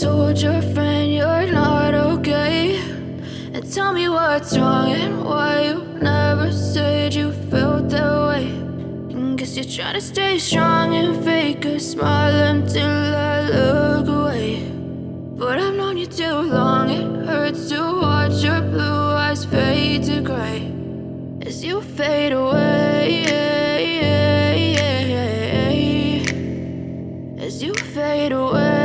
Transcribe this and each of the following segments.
told your friend you're not okay, and tell me what's wrong and why you never said you felt that way. And guess you're trying to stay strong and fake a smile until I look away. But I've known you too long, it hurts to watch your blue eyes fade to gray as you fade away, as you fade away.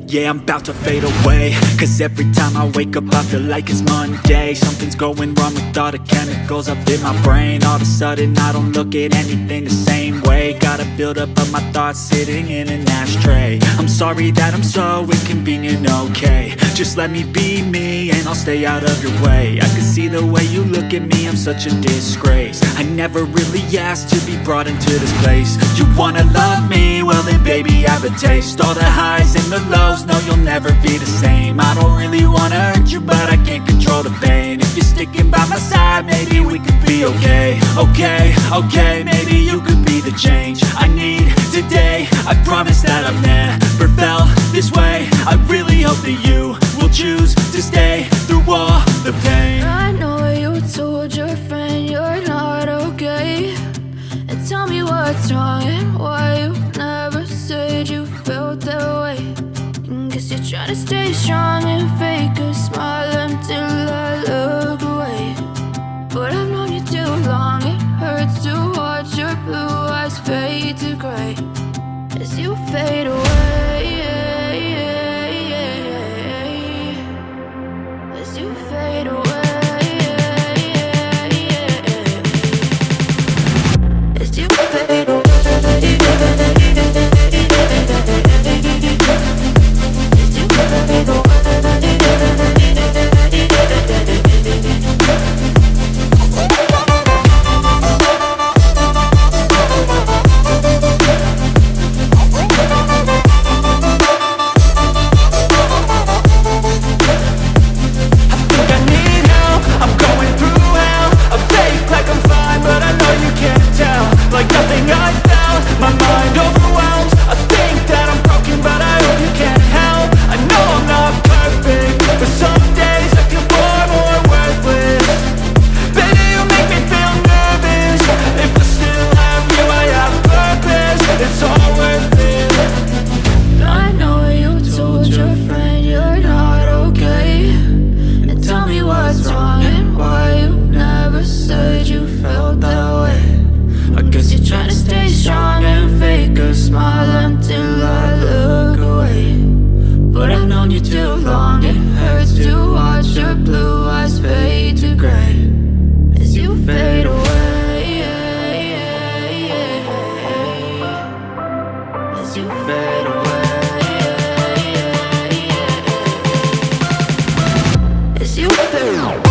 Yeah, I'm about to fade away, cause every time I wake up I feel like it's Monday. Something's going wrong with all the chemicals up in my brain. All of a sudden I don't look at anything the same way. Gotta build up of my thoughts sitting in an ashtray. I'm sorry that I'm so inconvenient, okay. Just let me be me and I'll stay out of your way. I can see the way you look at me, I'm such a disgrace. I never really asked to be brought into this place. You wanna love me? Well then baby I have a taste. All the highs and the lows, no you'll never be the same. I don't really wanna hurt you but I can't control the pain. If you're sticking by my side maybe we could be okay. Okay, maybe you could be the change I need today. I promise that I've never felt this way. I really hope that you will choose to stay through all the pain. I know you told your friend you're not okay, and tell me what's wrong and why you never said you felt that way. And guess you're trying to stay strong and fake a smile until I look away. But I've known you too long, it hurts to watch your blue eyes fade to gray as you fade away, as you fade away, as you fade away. Like nothing I felt, my mind overwhelmed. I think that I'm broken, but I hope you can't help. I know I'm not perfect, but some days I feel far more worthless. Baby, you make me feel nervous. If I still have you, I have purpose. It's all worth it. I know you told your friend you're not okay, and tell me what's wrong and why you never said you felt that way. I guess you're trying to stay strong and fake a smile until I look away. But I've known you too long, it hurts to watch your blue eyes fade to gray as you fade away, as you fade away, as you fade away.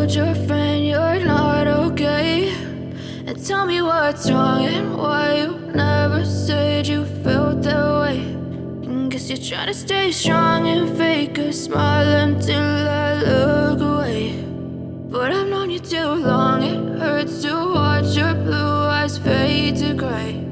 Your friend you're not okay, and tell me what's wrong and why you never said you felt that way. And guess you're trying to stay strong and fake a smile until I look away. But I've known you too long, it hurts to watch your blue eyes fade to gray